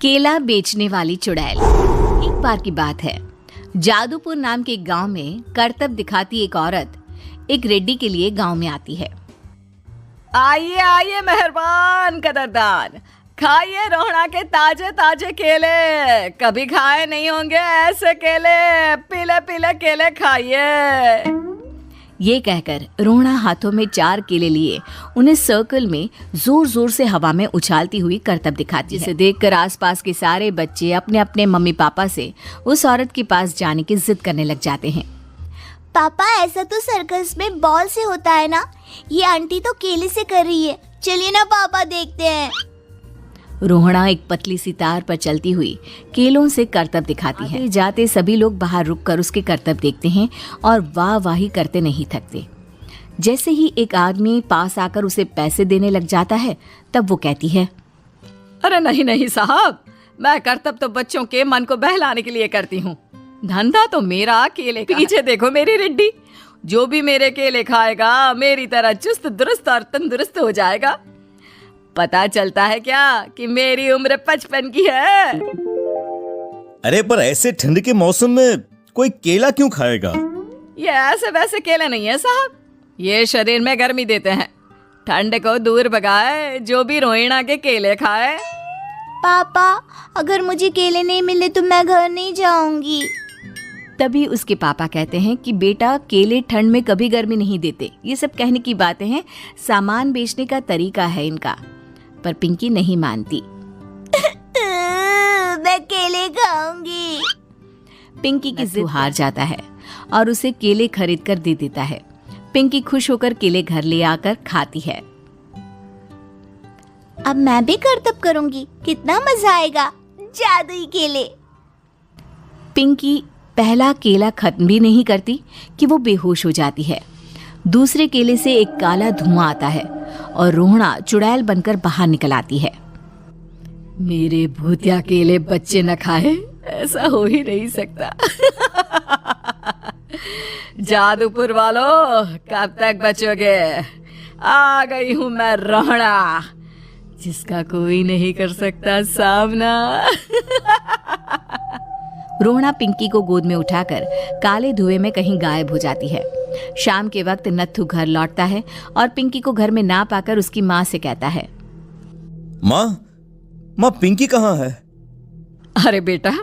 केला बेचने वाली चुड़ैल। एक बार की बात है, जादूपुर नाम के एक गांव में करतब दिखाती एक औरत एक रेड्डी के लिए गांव में आती है। आइए आइए मेहरबान कदरदान, खाइए रोहड़ा के ताजे ताजे केले। कभी खाए नहीं होंगे ऐसे केले, पीले पीले केले खाइए। ये कहकर रोहड़ा हाथों में 4 केले लिए उन्हें सर्कल में जोर जोर से हवा में उछालती हुई करतब दिखाती है। जिसे देखकर आसपास के सारे बच्चे अपने अपने मम्मी पापा से उस औरत के पास जाने की जिद करने लग जाते हैं। पापा, ऐसा तो सर्कस में बॉल से होता है ना, ये आंटी तो केले से कर रही है। चलिए ना पापा, देखते हैं। रोहड़ा एक पतली सी तार पर चलती हुई केलों से करतब दिखाती है। जाते सभी लोग बाहर रुककर उसके करतब देखते हैं और वाह वाही करते नहीं थकते। जैसे ही एक आदमी पास आकर उसे पैसे देने लग जाता है, तब वो कहती है, अरे नहीं नहीं साहब, मैं करतब तो बच्चों के मन को बहलाने के लिए करती हूँ। धंधा तो मेरा केले का। पीछे देखो मेरी रेड्डी, जो भी मेरे केले खाएगा मेरी तरह चुस्त दुरुस्त और तंदुरुस्त हो जाएगा। पता चलता है क्या कि मेरी उम्र 55 की है। अरे पर ऐसे ठंड के मौसम में कोई केला क्यों खाएगा? ये ऐसे वैसे केले नहीं है साहब, ये शरीर में गर्मी देते हैं। ठंड को दूर भगाए जो भी रोहिणा के केले खाए। पापा, अगर मुझे केले नहीं मिले तो मैं घर नहीं जाऊंगी। तभी उसके पापा कहते हैं कि बेटा, केले ठंड में कभी गर्मी नहीं देते। ये सब कहने की बातें हैं, सामान बेचने का तरीका है इनका। पर पिंकी नहीं मानती। मैं केले खाऊंगी। पिंकी की जिद हार जाता है और उसे केले खरीद कर दे देता है। पिंकी खुश होकर केले घर ले आकर खाती है। अब मैं भी करतब करूंगी, कितना मजा आएगा। जादुई केले। पिंकी पहला केला खत्म भी नहीं करती कि वो बेहोश हो जाती है। दूसरे केले से एक काला धुआं आता है और रोहड़ा चुड़ैल बनकर बाहर निकल आती है। मेरे भूतिया केले बच्चे न खाए, ऐसा हो ही नहीं सकता। जादूपुर वालों, कब तक बचोगे? आ गई हूँ मैं रोहड़ा, जिसका कोई नहीं कर सकता सामना। रोहड़ा पिंकी को गोद में उठाकर काले धुएं में कहीं गायब हो जाती है। शाम के वक्त नत्थू घर लौटता है और पिंकी को घर में ना पाकर उसकी माँ से कहता है, माँ पिंकी कहाँ है? अरे बेटा,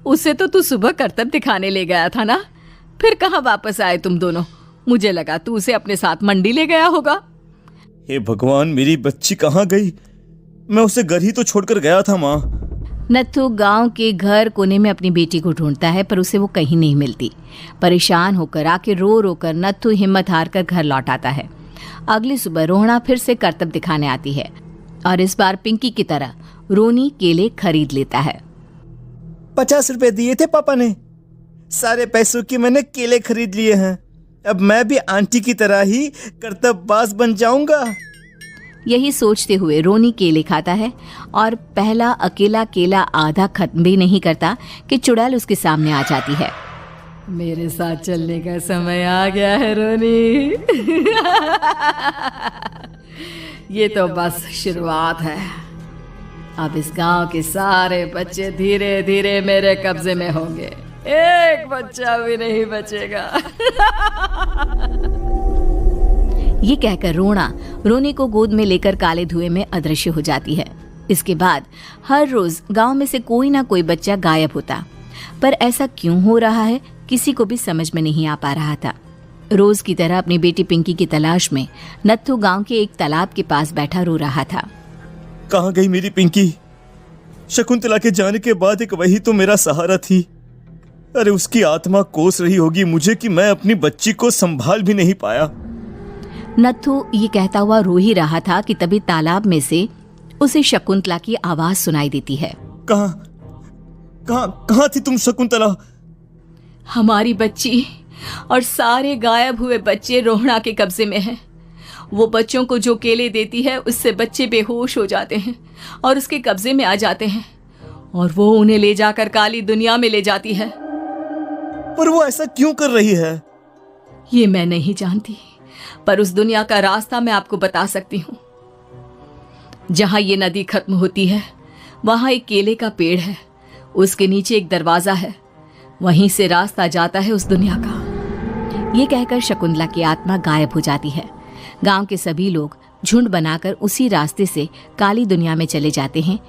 उसे तो तू सुबह करतब दिखाने ले गया था ना, फिर कहाँ वापस आए तुम दोनों? मुझे लगा तू उसे अपने साथ मंडी ले गया होगा। हे भगवान, मेरी बच्ची कहाँ गई? मैं उसे घर ही तो छोड़कर गया था माँ। नत्थू गांव के घर कोने में अपनी बेटी को ढूंढता है, पर उसे वो कहीं नहीं मिलती। परेशान होकर आखिर रो रो कर नत्थू हिम्मत हार कर घर लौट आता है। अगली सुबह रोहड़ा फिर से करतब दिखाने आती है और इस बार पिंकी की तरह रोनी केले खरीद लेता है। 50 रुपए दिए थे पापा ने, सारे पैसों की मैंने केले खरीद लिए हैं। अब मैं भी आंटी की तरह ही करतबबाज बन जाऊंगा। यही सोचते हुए रोनी केले खाता है और पहला अकेला केला आधा खत्म भी नहीं करता कि चुड़ैल उसके सामने आ जाती है। मेरे साथ चलने का समय आ गया है रोनी। ये तो बस शुरुआत है। अब इस गांव के सारे बच्चे धीरे धीरे मेरे कब्जे में होंगे, एक बच्चा भी नहीं बचेगा। ये कहकर रोना रोनी को गोद में लेकर काले धुएं में अदृश्य हो जाती है। इसके बाद हर रोज गांव में से कोई ना कोई बच्चा गायब होता, पर ऐसा क्यों हो रहा है किसी को भी समझ में नहीं आ पा रहा था। रोज की तरह अपनी बेटी पिंकी की तलाश में नत्थू गांव के एक तालाब के पास बैठा रो रहा था। कहाँ गई मेरी पिंकी? शकुंतला के जाने के बाद एक वही तो मेरा सहारा थी। अरे उसकी आत्मा कोस रही होगी मुझे कि मैं अपनी बच्ची को संभाल भी नहीं पाया। नत्थू ये कहता हुआ रो ही रहा था कि तभी तालाब में से उसे शकुंतला की आवाज सुनाई देती है। कहाँ थी तुम शकुंतला? हमारी बच्ची और सारे गायब हुए बच्चे रोहड़ा के कब्जे में हैं। वो बच्चों को जो केले देती है उससे बच्चे बेहोश हो जाते हैं और उसके कब्जे में आ जाते हैं और वो उन्हें ले जाकर काली दुनिया में ले जाती है। पर वो ऐसा क्यों कर रही है? ये मैं नहीं जानती, पर उस दुनिया का रास्ता मैं आपको बता सकती हूँ। जहां ये नदी खत्म होती है वहां एक केले का पेड़ है, उसके नीचे एक दरवाजा है, वहीं से रास्ता जाता है उस दुनिया का। ये कहकर शकुंतला की आत्मा गायब हो जाती है। गांव के सभी लोग झुंड बनाकर उसी रास्ते से काली दुनिया में चले जाते हैं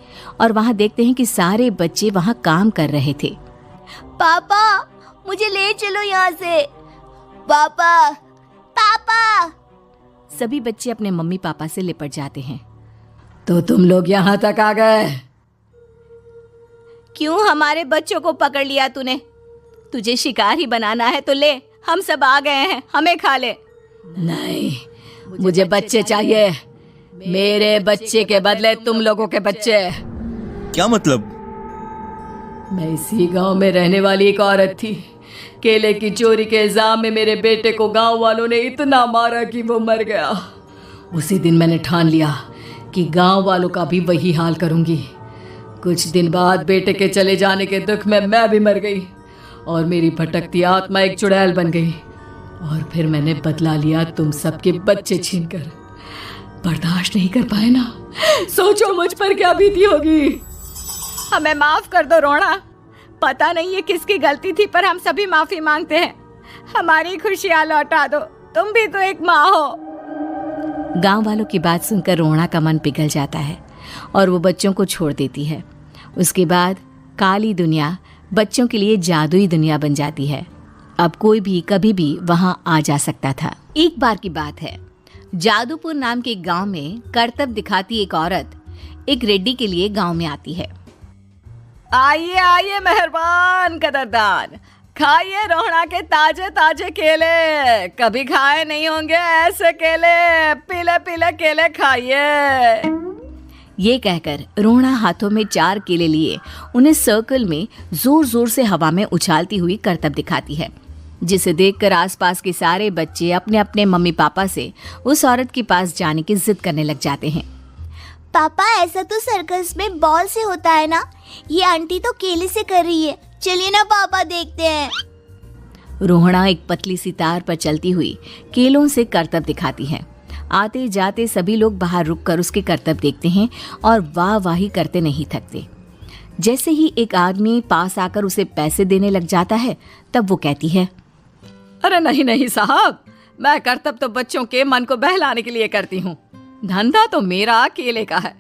और वहां देखते हैं कि सारे बच्चे वहां काम कर रहे थे। पापा मुझे ले चलो यहाँ से। पापा पापा। सभी बच्चे अपने मम्मी पापा से लिपट जाते हैं। तो तुम लोग यहाँ तक आ गए? क्यों हमारे बच्चों को पकड़ लिया तूने? तुझे शिकार ही बनाना है तो ले, हम सब आ गए हैं, हमें खा ले। नहीं, मुझे बच्चे चाहिए। मेरे बच्चे के बदले तुम लोगों के बच्चे। क्या मतलब? मैं इसी गांव में रहने वाली एक औरत थी। केले की चोरी के इल्जाम में मेरे बेटे को गांव वालों ने इतना मारा कि वो मर गया। उसी दिन मैंने ठान लिया कि गांव वालों का भी वही हाल करूंगी। कुछ दिन बाद बेटे के चले जाने के दुख में मैं भी मर गई और मेरी भटकती आत्मा एक चुड़ैल बन गई। और फिर मैंने बदला लिया तुम सबके बच्चे छीनकर। बर्दाश्त नहीं कर पाए ना? सोचो मुझ पर क्या बीती होगी। हमें माफ कर दो रोना। पता नहीं ये किसकी गलती थी, पर हम सभी माफी मांगते हैं। हमारी खुशियां लौटा दो, तुम भी तो एक माँ हो। गांव वालों की बात सुनकर रोना का मन पिघल जाता है और वो बच्चों को छोड़ देती है। उसके बाद काली दुनिया बच्चों के लिए जादुई दुनिया बन जाती है। अब कोई भी कभी भी वहां आ जा सकता था। एक बार की बात है, जादूपुर नाम के गांव में करतब दिखाती एक औरत एक रेड्डी के लिए गांव में आती है। आइए आइए मेहरबान कदरदान, खाइए रोहड़ा के ताजे ताजे केले। कभी खाए नहीं होंगे ऐसे केले। पीले पीले केले खाइए। ये कहकर रोहड़ा हाथों में 4 केले लिए उन्हें सर्कल में जोर जोर से हवा में उछालती हुई करतब दिखाती है, जिसे देखकर आसपास के सारे बच्चे अपने अपने मम्मी पापा से उस औरत के पास जाने की जिद करने लग जाते हैं। पापा ऐसा तो सर्कस में बॉल से होता है ना, ये आंटी तो केले से कर रही है। चलिए ना पापा देखते हैं। रोहड़ा एक पतली सी तार पर चलती हुई केलों से करतब दिखाती है। आते जाते सभी लोग बाहर रुककर उसके करतब देखते हैं और वाह वाही करते नहीं थकते। जैसे ही एक आदमी पास आकर उसे पैसे देने लग जाता है, तब वो कहती है, अरे नहीं नहीं साहब, मैं करतब तो बच्चों के मन को बहलाने के लिए करती हूँ। धंधा तो मेरा केले का है।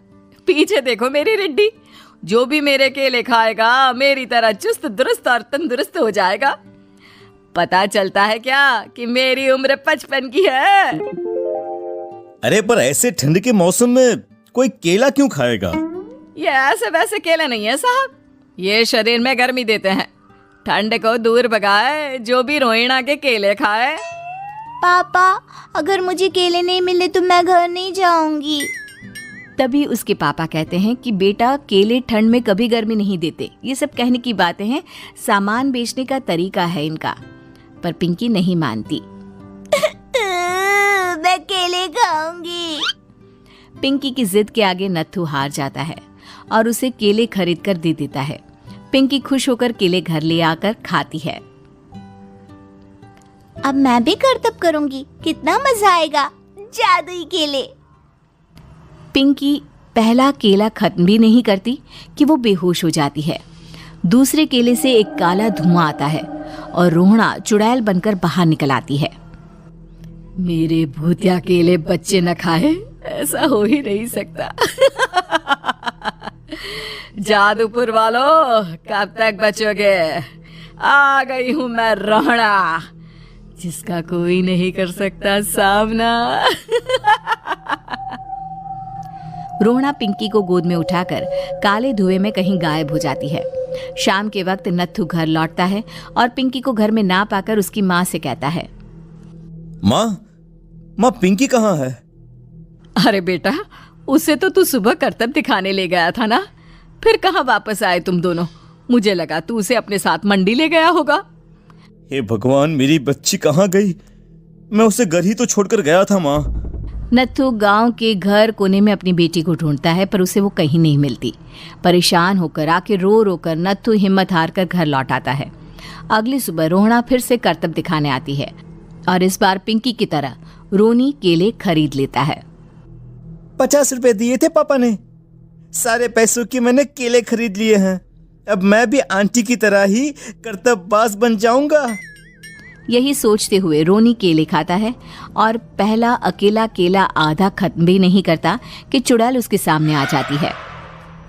पीछे देखो मेरी रिड्डी, जो भी मेरे केले खाएगा मेरी तरह चुस्त दुरुस्त और तंदुरुस्त हो जाएगा। पता चलता है क्या कि मेरी उम्र 55 की है। अरे पर ऐसे ठंड के मौसम में कोई केला क्यों खाएगा? ये ऐसे वैसे केले नहीं है साहब, ये शरीर में गर्मी देते हैं। ठंड को दूर भगाए जो भी रोहिणा के केले खाए। पापा अगर मुझे केले नहीं मिले तो मैं घर नहीं जाऊंगी। तभी उसके पापा कहते हैं कि बेटा, केले ठंड में कभी गर्मी नहीं देते। ये सब कहने की बातें हैं, सामान बेचने का तरीका है इनका। पर पिंकी नहीं मानती। मैं केले खाऊंगी। पिंकी की जिद के आगे नत्थू हार जाता है और उसे केले खरीद कर दे देता है। पिंकी खुश होकर केले घर ले आकर खाती है। अब मैं भी करतब करूंगी, कितना मजा आएगा। जादुई केले। पिंकी पहला केला खत्म भी नहीं करती कि वो बेहोश हो जाती है। दूसरे केले से एक काला धुआं आता है और रोहड़ा चुड़ैल बनकर बाहर निकल आती है। मेरे भूतिया केले बच्चे न खाए, ऐसा हो ही नहीं सकता। जादूपुर वालों, कब तक बचोगे? आ गई हूं मैं रोहड़ा, जिसका कोई नहीं कर सकता सामना। रोहड़ा पिंकी को गोद में उठाकर काले धुएं में कहीं गायब हो जाती है। शाम के वक्त नत्थू घर लौटता है और पिंकी को घर में ना पाकर उसकी माँ से कहता है, माँ पिंकी कहाँ है? अरे बेटा, उसे तो तू सुबह करतब दिखाने ले गया था ना, फिर कहाँ वापस आए तुम दोनों? मुझे लगा तू उसे अपने साथ मंडी ले गया होगा। हे भगवान, मेरी बच्ची कहाँ गई? मैं उसे घर ही तो छोड़कर गया था माँ। नत्थू गांव के घर कोने में अपनी बेटी को ढूंढता है, पर उसे वो कहीं नहीं मिलती। परेशान होकर आखिर रो रो कर नत्थू हिम्मत हार कर घर लौट आता है। अगली सुबह रोहड़ा फिर से करतब दिखाने आती है और इस बार पिंकी की तरह रोनी केले खरीद लेता है। 50 रुपए दिए थे पापा ने, सारे पैसों के मैंने केले खरीद लिए हैं। अब मैं भी आंटी की तरह ही कर्तव्यबाज बन जाऊंगा। यही सोचते हुए रोनी केले खाता है और पहला अकेला केला आधा खत्म भी नहीं करता कि चुड़ैल उसके सामने आ जाती है।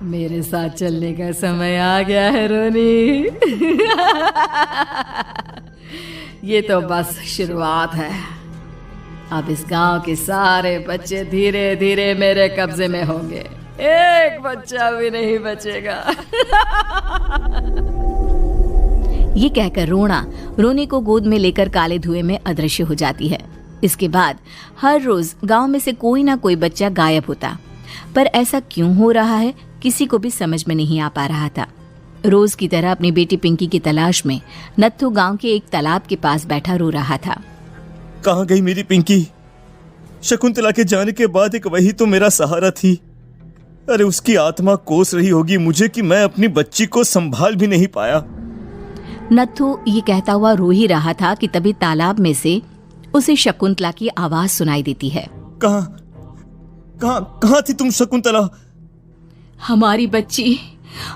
मेरे साथ चलने का समय आ गया है रोनी। ये तो बस शुरुआत है। अब इस गांव के सारे बच्चे धीरे धीरे मेरे कब्जे में होंगे। एक बच्चा भी नहीं बचेगा। ये कहकर रोनी को गोद में लेकर काले धुएं में अदृश्य हो जाती है। इसके बाद हर रोज गांव में से कोई ना कोई बच्चा गायब होता, पर ऐसा क्यों हो रहा है किसी को भी समझ में नहीं आ पा रहा था। रोज की तरह अपनी बेटी पिंकी की तलाश में नत्थू गांव के एक तालाब के पास बैठा रो रहा था। कहाँ गई मेरी पिंकी? शकुंतला के जाने के बाद एक वही तो मेरा सहारा थी। अरे उसकी आत्मा कोस रही होगी मुझे कि मैं अपनी बच्ची को संभाल भी नहीं पाया। नत्थू ये कहता हुआ रो ही रहा था कि तभी तालाब में से उसे शकुंतला की आवाज सुनाई देती है। कहाँ थी तुम शकुंतला? हमारी बच्ची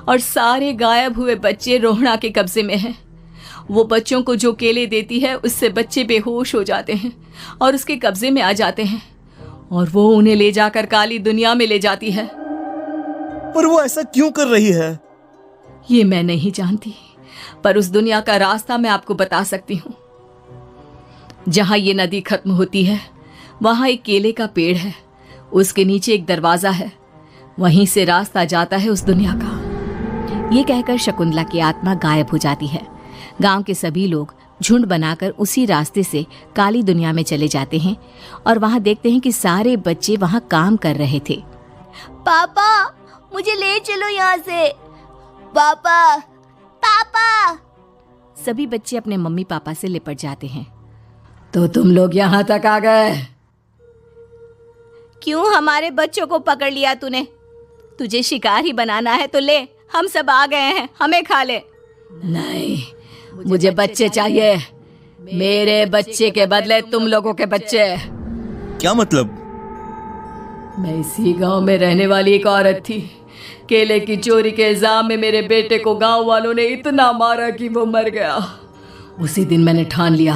और सारे गायब हुए बच्चे रोहड़ा के कब्जे में हैं। वो बच्चों को जो केले देती है उससे बच्चे बेहोश हो जाते हैं और उसके कब्जे में आ जाते हैं और वो उन्हें ले जाकर काली दुनिया में ले जाती है। पर वो ऐसा क्यों कर रही है? ये मैं नहीं जानती, पर उस दुनिया का रास्ता मैं आपको बता सकती हूँ। जहाँ ये नदी खत्म होती है वहाँ एक केले का पेड़ है, उसके नीचे एक दरवाजा है, वहीं से रास्ता जाता है उस दुनिया का। ये कहकर शकुंतला की आत्मा गायब हो जाती है। गांव के सभी लोग झुंड बनाकर उसी रास्ते से काली दुनिया में चले जाते हैं और वहां देखते हैं कि सारे बच्चे वहां काम कर रहे थे। पापा मुझे ले चलो यहाँ से। पापा पापा। सभी बच्चे अपने मम्मी पापा से लिपट जाते हैं। तो तुम लोग यहाँ तक आ गए? क्यों हमारे बच्चों को पकड़ लिया तूने? तुझे शिकार ही बनाना है तो ले, हम सब आ गए हैं, हमें खा ले। नहीं, मुझे बच्चे चाहिए। मेरे बच्चे के बदले तुम लोगों के बच्चे। क्या मतलब? मैं इसी गांव में रहने वाली एक औरत थी। केले की चोरी के इल्जाम में मेरे बेटे को गांव वालों ने इतना मारा कि वो मर गया। उसी दिन मैंने ठान लिया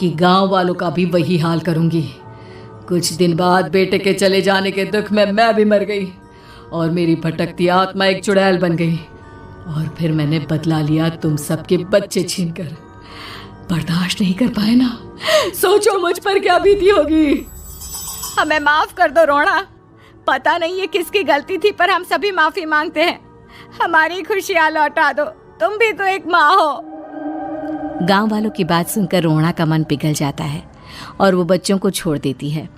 कि गांव वालों का भी वही हाल करूंगी। कुछ दिन बाद बेटे के चले जाने के दुख में मैं भी मर गई और मेरी भटकती आत्मा एक चुड़ैल बन गई और फिर मैंने बदला लिया तुम सबके बच्चे छीनकर। बर्दाश्त नहीं कर पाए ना? सोचो मुझ पर क्या बीती होगी। हमें माफ कर दो रोना। पता नहीं ये किसकी गलती थी, पर हम सभी माफी मांगते हैं। हमारी खुशियां लौटा दो, तुम भी तो एक माँ हो। गांव वालों की बात सुनकर रोना का मन पिघल जाता है और वो बच्चों को छोड़ देती है।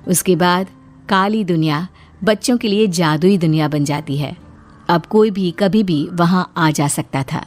उसके बाद काली दुनिया बच्चों के लिए जादुई दुनिया बन जाती है। अब कोई भी कभी भी वहां आ जा सकता था।